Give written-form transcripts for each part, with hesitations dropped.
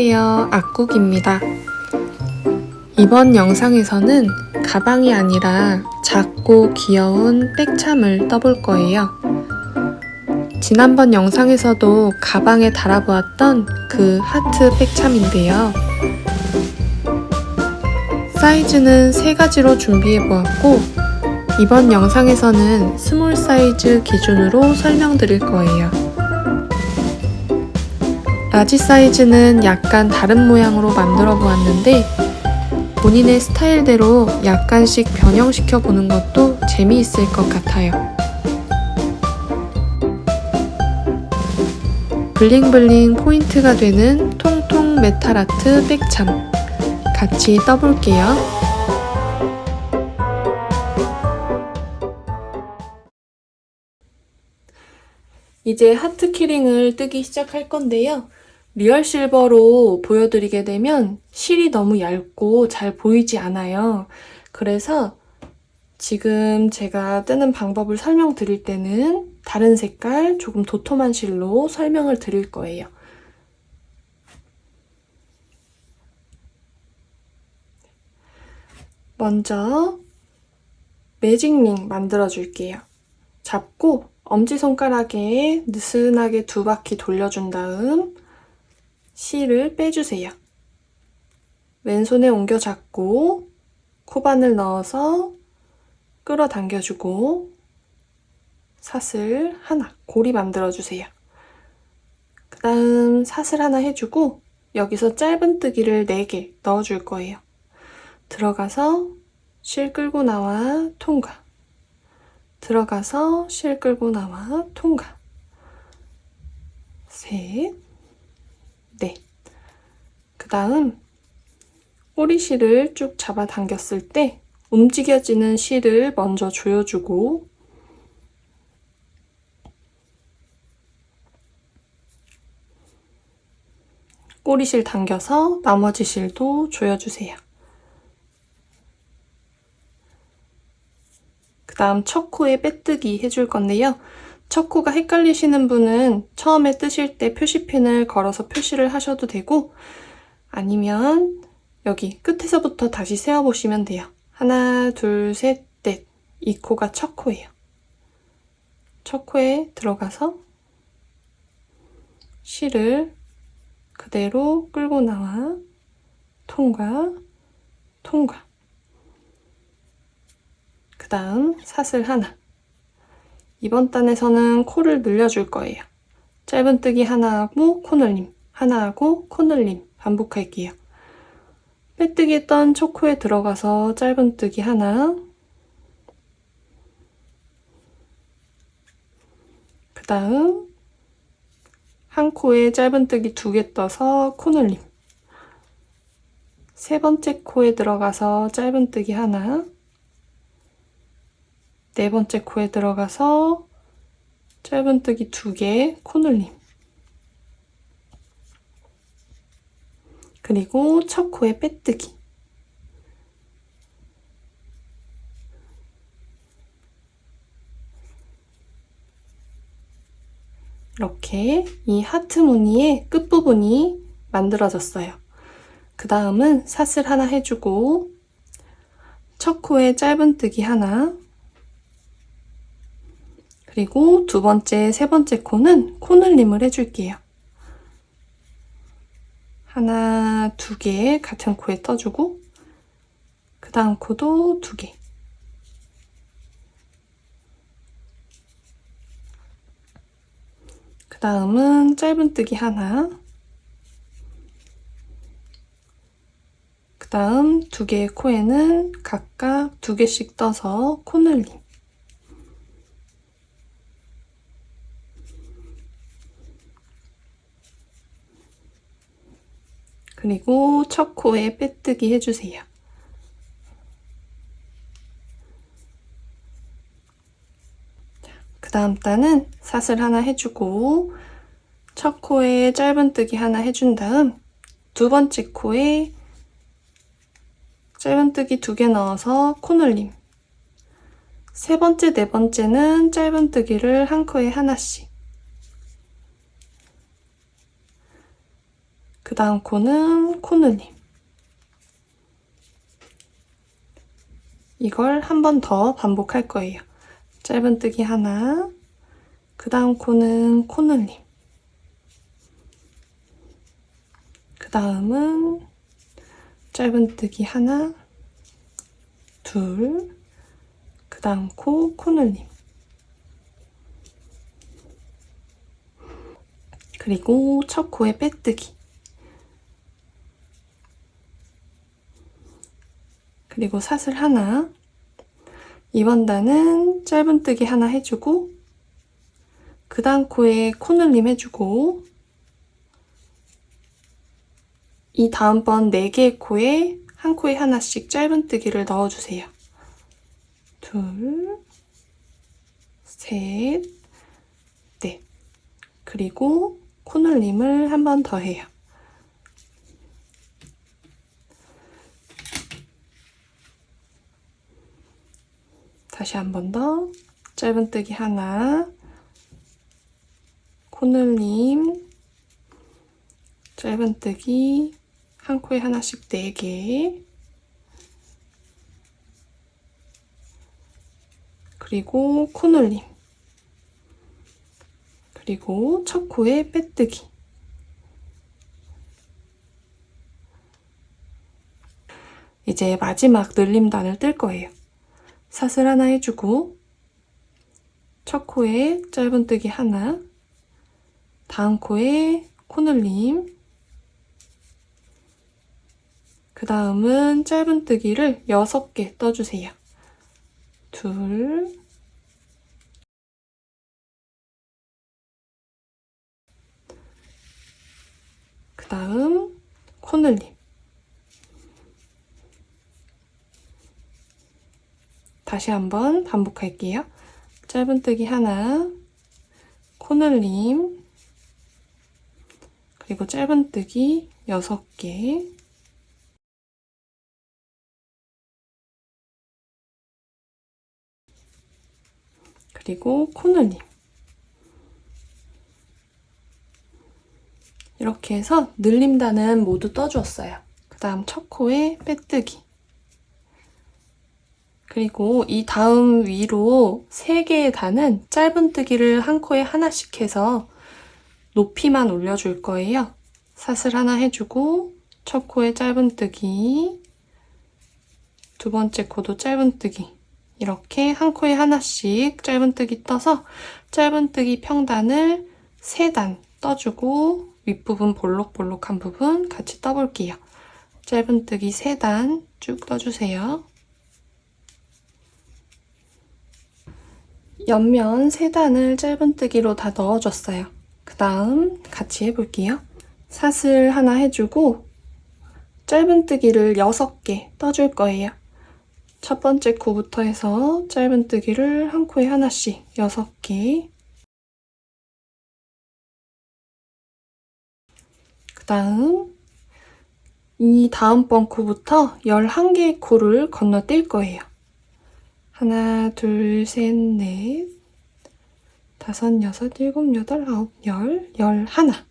안녕하세요, 악국입니다. 이번 영상에서는 가방이 아니라 작고 귀여운 백참을 떠볼 거예요. 지난번 영상에서도 가방에 달아보았던 그 하트 백참인데요. 사이즈는 3가지로 준비해보았고 이번 영상에서는 스몰 사이즈 기준으로 설명드릴 거예요. 라지 사이즈는 약간 다른 모양으로 만들어 보았는데 본인의 스타일대로 약간씩 변형시켜 보는 것도 재미있을 것 같아요. 블링블링 포인트가 되는 통통 메탈 아트 백참 같이 떠볼게요. 이제 하트 키링을 뜨기 시작할 건데요. 리얼 실버로 보여드리게 되면 실이 너무 얇고 잘 보이지 않아요. 그래서 지금 제가 뜨는 방법을 설명드릴 때는 다른 색깔, 조금 도톰한 실로 설명을 드릴 거예요. 먼저 매직링 만들어 줄게요. 잡고 엄지손가락에 느슨하게 2바퀴 돌려준 다음 실을 빼주세요. 왼손에 옮겨 잡고 코바늘 넣어서 끌어당겨주고 사슬 하나, 고리 만들어주세요. 그 다음 사슬 하나 해주고 여기서 짧은뜨기를 4개 넣어줄 거예요. 들어가서 실 끌고 나와 통과, 들어가서 실 끌고 나와 통과, 셋, 넷. 그 다음 꼬리실을 쭉 잡아당겼을 때 움직여지는 실을 먼저 조여주고 꼬리실 당겨서 나머지 실도 조여주세요. 그 다음 첫 코에 빼뜨기 해줄 건데요. 첫 코가 헷갈리시는 분은 처음에 뜨실 때 표시핀을 걸어서 표시를 하셔도 되고 아니면 여기 끝에서부터 다시 세어보시면 돼요. 하나, 둘, 셋, 넷. 이 코가 첫 코예요. 첫 코에 들어가서 실을 그대로 끌고 나와 통과, 통과. 그 다음 사슬 하나. 이번 단에서는 코를 늘려줄 거예요. 짧은뜨기 하나 하고 코늘림, 하나 하고 코늘림 반복할게요. 빼뜨기 했던 첫 코에 들어가서 짧은뜨기 하나, 그 다음 한 코에 짧은뜨기 2개 떠서 코늘림, 세 번째 코에 들어가서 짧은뜨기 하나, 네 번째 코에 들어가서 짧은뜨기 2개 코늘림, 그리고 첫 코에 빼뜨기. 이렇게 이 하트 무늬의 끝부분이 만들어졌어요. 그 다음은 사슬 하나 해주고 첫 코에 짧은뜨기 하나, 그리고 두 번째, 세 번째 코는 코늘림을 해줄게요. 하나, 2개 같은 코에 떠주고 그 다음 코도 2개. 그 다음은 짧은뜨기 하나, 그 다음 2개의 코에는 각각 2개씩 떠서 코늘림, 그리고 첫 코에 빼뜨기 해주세요. 그 다음 단은 사슬 하나 해주고 첫 코에 짧은뜨기 하나 해준 다음 두 번째 코에 짧은뜨기 2개 넣어서 코늘림, 세 번째, 네 번째는 짧은뜨기를 한 코에 하나씩, 그 다음 코는 코늘림. 이걸 한 번 더 반복할 거예요. 짧은뜨기 하나, 그 다음 코는 코늘림. 그 다음은 짧은뜨기 하나, 둘, 그 다음 코 코늘림. 그리고 첫 코에 빼뜨기. 그리고 사슬 하나. 이번 단은 짧은뜨기 하나 해주고, 그 다음 코에 코늘림 해주고, 이 다음번 4개의 코에 한 코에 하나씩 짧은뜨기를 넣어주세요. 둘, 셋, 넷. 그리고 코늘림을 한 번 더 해요. 다시 한 번 더. 짧은뜨기 하나, 코늘림, 짧은뜨기, 한 코에 하나씩 4개, 그리고 코늘림, 그리고 첫 코에 빼뜨기. 이제 마지막 늘림단을 뜰 거예요. 사슬 하나 해주고, 첫 코에 짧은뜨기 하나, 다음 코에 코늘림, 그 다음은 짧은뜨기를 6개 떠주세요. 둘, 그 다음 코늘림. 다시 한번 반복할게요. 짧은뜨기 하나, 코늘림, 그리고 짧은뜨기 6개, 그리고 코늘림. 이렇게 해서 늘림단은 모두 떠주었어요. 그 다음 첫 코에 빼뜨기. 그리고 이 다음 위로 3개의 단은 짧은뜨기를 한 코에 하나씩 해서 높이만 올려줄 거예요. 사슬 하나 해주고, 첫 코에 짧은뜨기, 두 번째 코도 짧은뜨기. 이렇게 한 코에 하나씩 짧은뜨기 떠서 짧은뜨기 평단을 3단 떠주고, 윗부분 볼록볼록한 부분 같이 떠볼게요. 짧은뜨기 3단 쭉 떠주세요. 옆면 3단을 짧은뜨기로 다 넣어줬어요. 그 다음 같이 해볼게요. 사슬 하나 해주고 짧은뜨기를 6개 떠줄 거예요. 첫 번째 코부터 해서 짧은뜨기를 한 코에 하나씩 6개, 그 다음 이 다음번 코부터 11개의 코를 건너뛸 거예요. 하나, 둘, 셋, 넷, 5, 6, 7, 8, 9, 10, 11.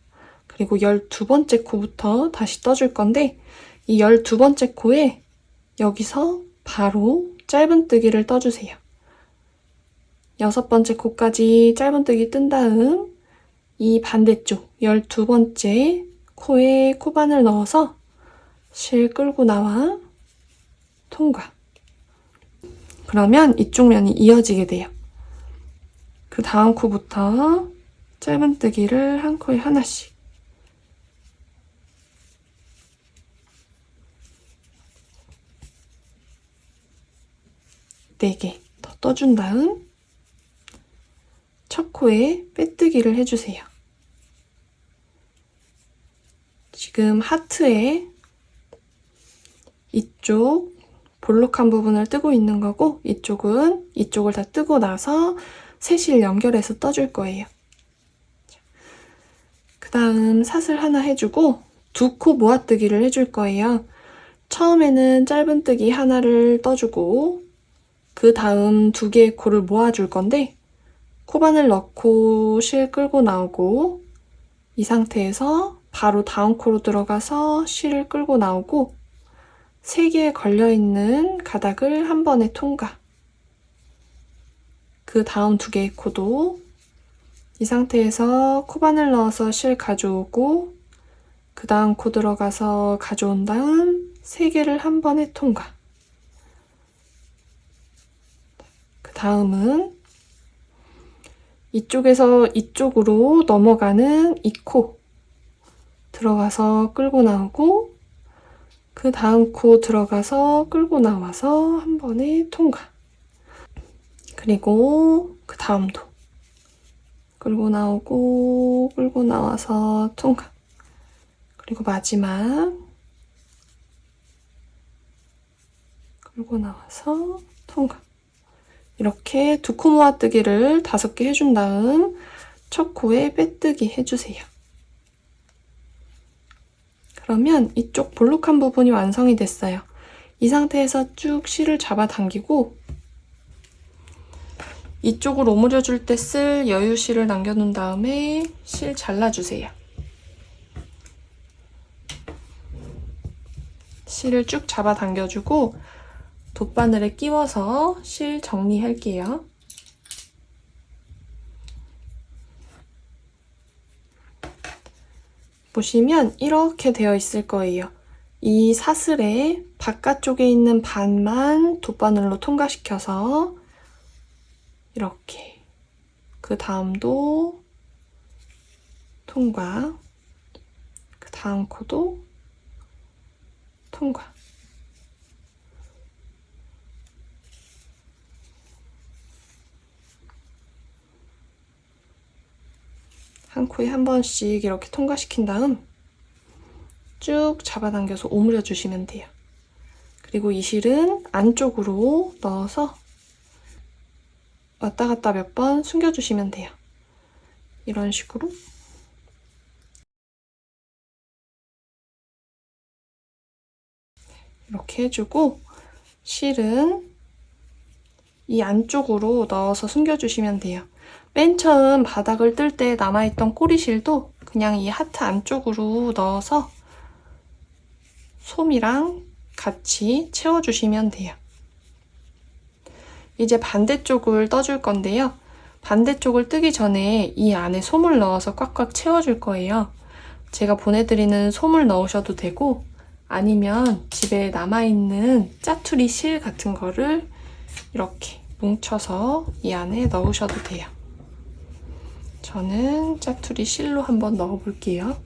그리고 12번째 코부터 다시 떠줄 건데 이 12번째 코에 여기서 바로 짧은뜨기를 떠주세요. 6번째 코까지 짧은뜨기 뜬 다음 이 반대쪽 12번째 코에 코바늘 넣어서 실 끌고 나와 통과. 그러면 이쪽 면이 이어지게 돼요. 그 다음 코부터 짧은뜨기를 한 코에 하나씩, 네 개 더 떠준 다음 첫 코에 빼뜨기를 해주세요. 지금 하트에 이쪽 볼록한 부분을 뜨고 있는 거고 이쪽은 이쪽을 다 뜨고 나서 셋을 연결해서 떠줄 거예요. 그 다음 사슬 하나 해주고 2코 모아뜨기를 해줄 거예요. 처음에는 짧은뜨기 하나를 떠주고 그 다음 2개의 코를 모아줄 건데 코바늘 넣고 실 끌고 나오고 이 상태에서 바로 다음 코로 들어가서 실을 끌고 나오고 3개에 걸려있는 가닥을 한 번에 통과. 그 다음 2개의 코도 이 상태에서 코바늘 넣어서 실 가져오고 그 다음 코 들어가서 가져온 다음 3개를 한 번에 통과. 그 다음은 이쪽에서 이쪽으로 넘어가는 이 코 들어가서 끌고 나오고 그 다음 코 들어가서 끌고 나와서 한 번에 통과. 그리고 그 다음도 끌고 나오고 끌고 나와서 통과. 그리고 마지막 끌고 나와서 통과. 이렇게 2코 모아뜨기를 5개 해준 다음 첫 코에 빼뜨기 해주세요. 그러면 이쪽 볼록한 부분이 완성이 됐어요. 이 상태에서 쭉 실을 잡아당기고 이쪽으로 오므려줄 때 쓸 여유 실을 남겨놓은 다음에 실 잘라주세요. 실을 쭉 잡아당겨주고 돗바늘에 끼워서 실 정리할게요. 보시면 이렇게 되어 있을 거예요. 이 사슬의 바깥쪽에 있는 반만 돗바늘로 통과시켜서 이렇게 그 다음도 통과, 그 다음 코도 통과. 한 코에 한 번씩 이렇게 통과시킨 다음 쭉 잡아당겨서 오므려 주시면 돼요. 그리고 이 실은 안쪽으로 넣어서 왔다 갔다 몇 번 숨겨주시면 돼요. 이런 식으로 이렇게 해주고 실은 이 안쪽으로 넣어서 숨겨주시면 돼요. 맨 처음 바닥을 뜰 때 남아있던 꼬리실도 그냥 이 하트 안쪽으로 넣어서 솜이랑 같이 채워주시면 돼요. 이제 반대쪽을 떠줄 건데요. 반대쪽을 뜨기 전에 이 안에 솜을 넣어서 꽉꽉 채워줄 거예요. 제가 보내드리는 솜을 넣으셔도 되고 아니면 집에 남아있는 짜투리 실 같은 거를 이렇게 뭉쳐서 이 안에 넣으셔도 돼요. 저는 짜투리 실로 한번 넣어볼게요.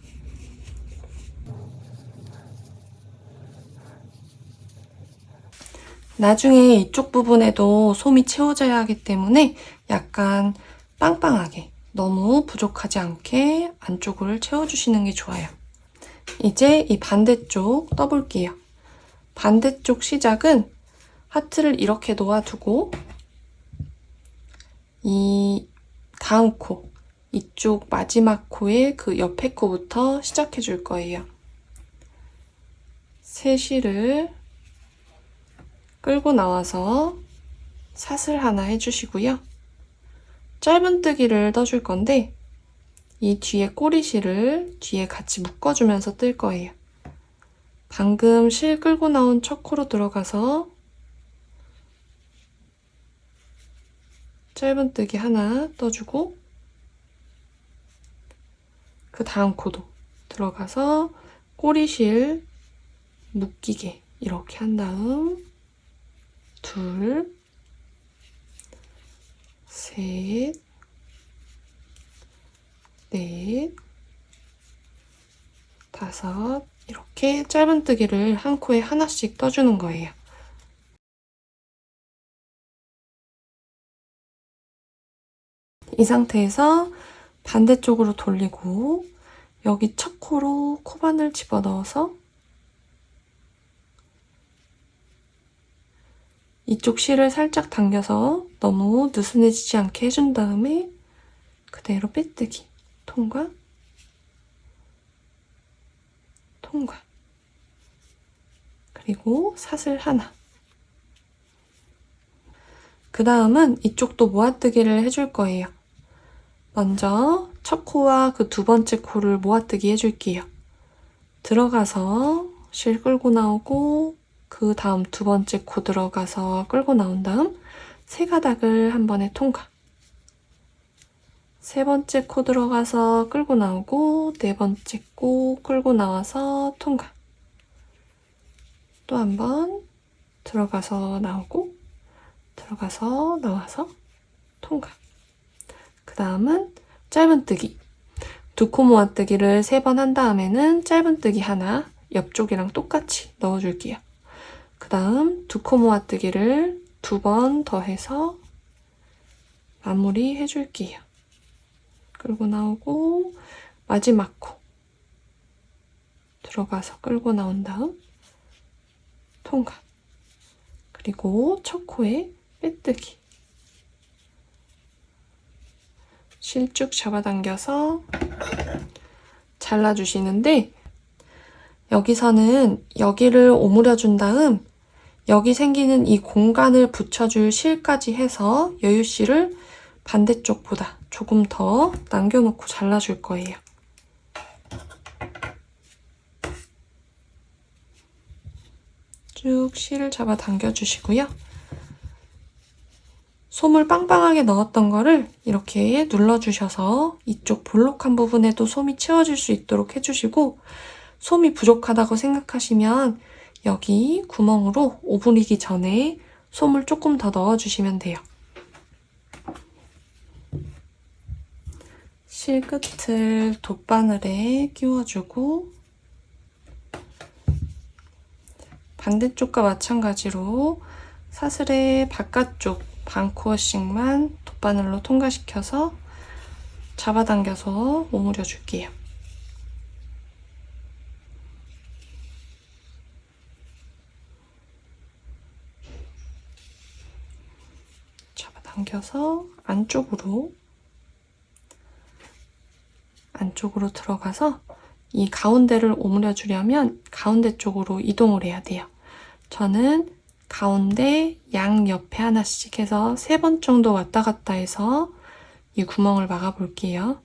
나중에 이쪽 부분에도 솜이 채워져야 하기 때문에 약간 빵빵하게, 너무 부족하지 않게 안쪽을 채워주시는 게 좋아요. 이제 이 반대쪽 떠볼게요. 반대쪽 시작은 하트를 이렇게 놓아두고 이 다음 코, 이쪽 마지막 코의 그 옆에 코부터 시작해 줄 거예요. 새 실을 끌고 나와서 사슬 하나 해주시고요. 짧은뜨기를 떠줄 건데 이 뒤에 꼬리실을 뒤에 같이 묶어주면서 뜰 거예요. 방금 실 끌고 나온 첫 코로 들어가서 짧은뜨기 하나 떠주고 그 다음 코도 들어가서 꼬리실 묶이게 이렇게 한 다음 둘, 셋, 넷, 다섯 이렇게 짧은뜨기를 한 코에 하나씩 떠주는 거예요. 이 상태에서 반대쪽으로 돌리고 여기 첫 코로 코바늘 집어넣어서 이쪽 실을 살짝 당겨서 너무 느슨해지지 않게 해준 다음에 그대로 빼뜨기, 통과, 통과. 그리고 사슬 하나. 그 다음은 이쪽도 모아뜨기를 해줄 거예요. 먼저 첫 코와 그 두 번째 코를 모아뜨기 해줄게요. 들어가서 실 끌고 나오고 그 다음 두 번째 코 들어가서 끌고 나온 다음 세 가닥을 한 번에 통과. 세 번째 코 들어가서 끌고 나오고 네 번째 코 끌고 나와서 통과. 또 한 번 들어가서 나오고 들어가서 나와서 통과. 그 다음은 짧은뜨기. 두 코 모아뜨기를 3번 한 다음에는 짧은뜨기 하나 옆쪽이랑 똑같이 넣어줄게요. 그 다음 두 코 모아뜨기를 2번 더해서 마무리 해줄게요. 끌고 나오고 마지막 코 들어가서 끌고 나온 다음 통과. 그리고 첫 코에 빼뜨기. 실 쭉 잡아당겨서 잘라주시는데 여기서는 여기를 오므려준 다음 여기 생기는 이 공간을 붙여줄 실까지 해서 여유실을 반대쪽보다 조금 더 남겨놓고 잘라줄 거예요. 쭉 실을 잡아 당겨주시고요. 솜을 빵빵하게 넣었던 거를 이렇게 눌러주셔서 이쪽 볼록한 부분에도 솜이 채워질 수 있도록 해주시고 솜이 부족하다고 생각하시면 여기 구멍으로 오므리기 전에 솜을 조금 더 넣어주시면 돼요. 실 끝을 돗바늘에 끼워주고 반대쪽과 마찬가지로 사슬의 바깥쪽 반코어씩만 돗바늘로 통과시켜서 잡아당겨서 오므려 줄게요. 잡아당겨서 안쪽으로 들어가서 이 가운데를 오므려 주려면 가운데 쪽으로 이동을 해야 돼요. 저는 가운데 양옆에 하나씩 해서 3번 정도 왔다 갔다 해서 이 구멍을 막아 볼게요.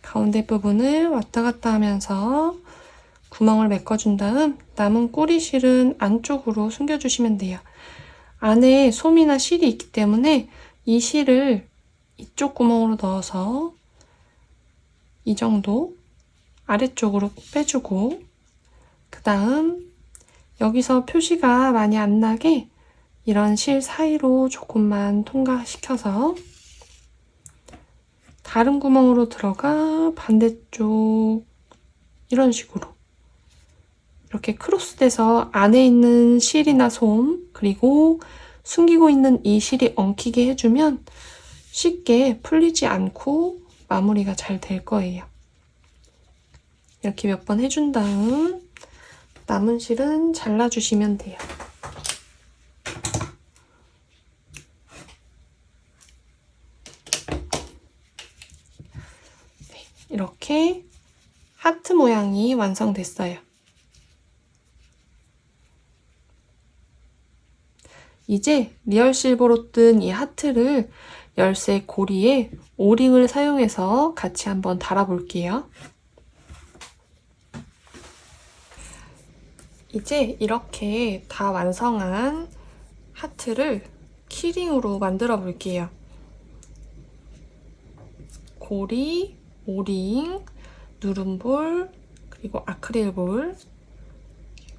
가운데 부분을 왔다 갔다 하면서 구멍을 메꿔준 다음 남은 꼬리실은 안쪽으로 숨겨주시면 돼요. 안에 솜이나 실이 있기 때문에 이 실을 이쪽 구멍으로 넣어서 이 정도 아래쪽으로 빼주고 그 다음 여기서 표시가 많이 안 나게 이런 실 사이로 조금만 통과시켜서 다른 구멍으로 들어가 반대쪽 이런 식으로 이렇게 크로스돼서 안에 있는 실이나 솜 그리고 숨기고 있는 이 실이 엉키게 해주면 쉽게 풀리지 않고 마무리가 잘 될 거예요. 이렇게 몇 번 해준 다음 남은 실은 잘라주시면 돼요. 이렇게 하트 모양이 완성됐어요. 이제 리얼 실버로 뜬 이 하트를 열쇠 고리에 오링을 사용해서 같이 한번 달아볼게요. 이제 이렇게 다 완성한 하트를 키링으로 만들어 볼게요. 고리, 오링, 누름볼, 그리고 아크릴볼,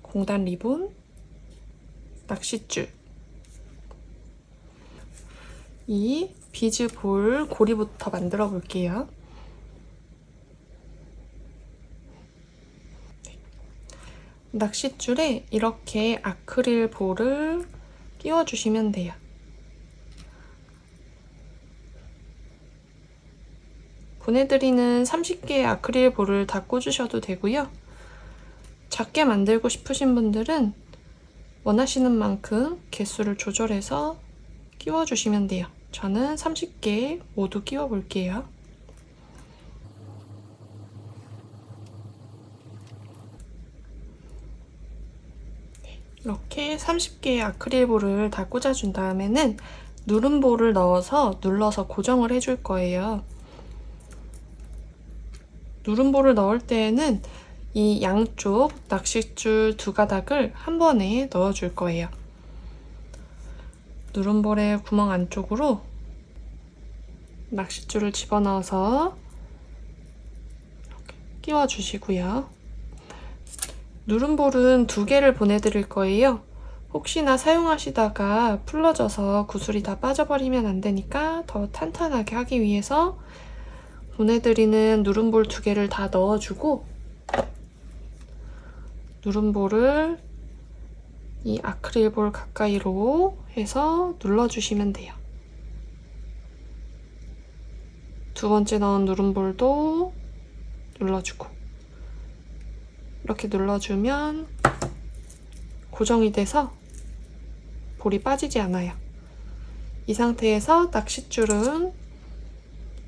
공단 리본, 낚싯줄. 이 비즈 볼 고리부터 만들어 볼게요. 낚싯줄에 이렇게 아크릴 볼을 끼워주시면 돼요. 보내드리는 30개의 아크릴 볼을 다 꽂으셔도 되고요. 작게 만들고 싶으신 분들은 원하시는 만큼 개수를 조절해서 끼워주시면 돼요. 저는 30개 모두 끼워 볼게요. 이렇게 30개의 아크릴볼을 다 꽂아준 다음에는 누름볼을 넣어서 눌러서 고정을 해줄 거예요. 누름볼을 넣을 때에는 이 양쪽 낚싯줄 2가닥을 한 번에 넣어줄 거예요. 누름볼의 구멍 안쪽으로 낚싯줄을 집어넣어서 이렇게 끼워주시고요. 누름볼은 2개를 보내드릴 거예요. 혹시나 사용하시다가 풀러져서 구슬이 다 빠져버리면 안 되니까 더 탄탄하게 하기 위해서 보내드리는 누름볼 2개를 다 넣어주고 누름볼을 이 아크릴볼 가까이로 해서 눌러주시면 돼요. 2번째 넣은 누름볼도 눌러주고 이렇게 눌러주면 고정이 돼서 볼이 빠지지 않아요. 이 상태에서 낚싯줄은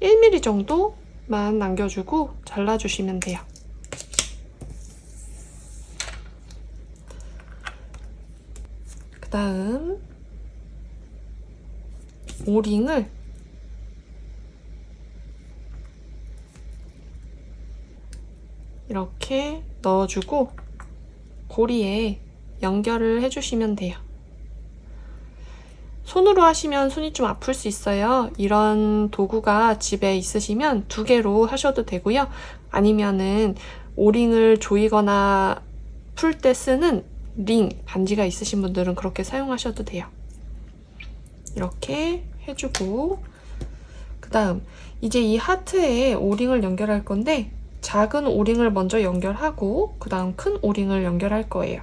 1mm 정도만 남겨주고 잘라주시면 돼요. 그 다음 오링을 이렇게 넣어주고 고리에 연결을 해주시면 돼요. 손으로 하시면 손이 좀 아플 수 있어요. 이런 도구가 집에 있으시면 2개로 하셔도 되고요. 아니면은 오링을 조이거나 풀 때 쓰는 링, 반지가 있으신 분들은 그렇게 사용하셔도 돼요. 이렇게 해주고 그 다음 이제 이 하트에 오링을 연결할 건데 작은 오링을 먼저 연결하고 그 다음 큰 오링을 연결할 거예요.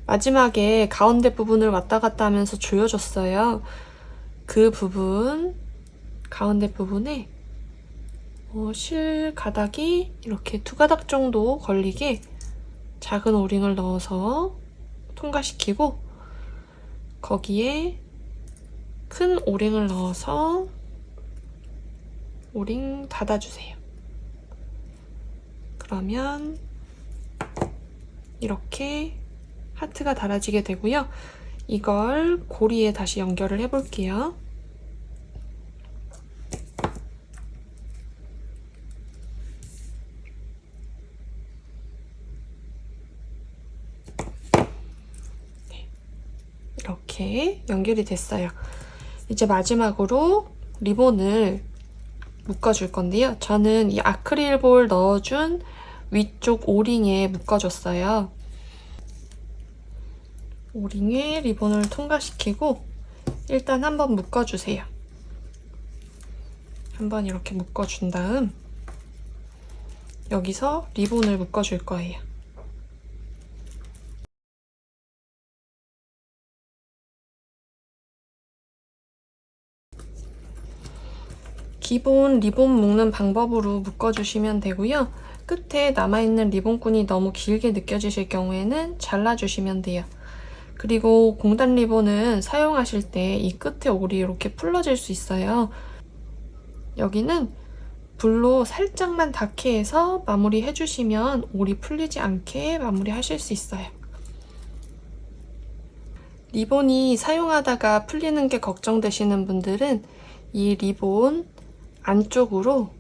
마지막에 가운데 부분을 왔다 갔다 하면서 조여줬어요. 그 부분, 가운데 부분에 실 가닥이 이렇게 2가닥 정도 걸리게 작은 오링을 넣어서 통과시키고 거기에 큰 오링을 넣어서 오링 닫아주세요. 그러면 이렇게 하트가 달아지게 되고요. 이걸 고리에 다시 연결을 해볼게요. 이렇게 연결이 됐어요. 이제 마지막으로 리본을 묶어줄 건데요. 저는 이 아크릴볼 넣어준 위쪽 오링에 묶어줬어요. 오링에 리본을 통과시키고 일단 한번 묶어주세요. 한번 이렇게 묶어준 다음 여기서 리본을 묶어줄 거예요. 기본 리본 묶는 방법으로 묶어주시면 되고요. 끝에 남아있는 리본끈이 너무 길게 느껴지실 경우에는 잘라주시면 돼요. 그리고 공단 리본은 사용하실 때 이 끝에 올이 이렇게 풀러질 수 있어요. 여기는 불로 살짝만 닿게 해서 마무리 해주시면 올이 풀리지 않게 마무리 하실 수 있어요. 리본이 사용하다가 풀리는 게 걱정되시는 분들은 이 리본 안쪽으로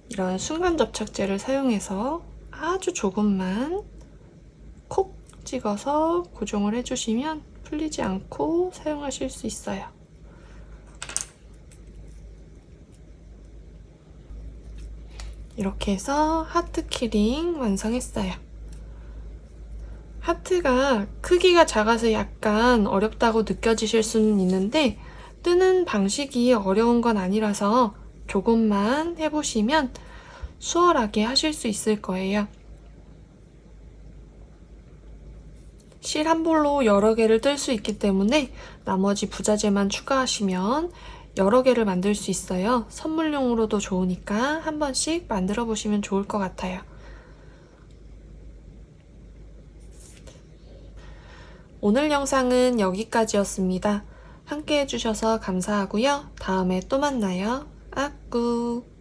이런 순간 접착제를 사용해서 아주 조금만 콕 찍어서 고정을 해주시면 풀리지 않고 사용하실 수 있어요. 이렇게 해서 하트 키링 완성했어요. 하트가 크기가 작아서 약간 어렵다고 느껴지실 수는 있는데 뜨는 방식이 어려운 건 아니라서 조금만 해보시면 수월하게 하실 수 있을 거예요. 실 한 볼로 여러 개를 뜰 수 있기 때문에 나머지 부자재만 추가하시면 여러 개를 만들 수 있어요. 선물용으로도 좋으니까 한 번씩 만들어 보시면 좋을 것 같아요. 오늘 영상은 여기까지였습니다. 함께 해주셔서 감사하고요. 다음에 또 만나요. 아꾸.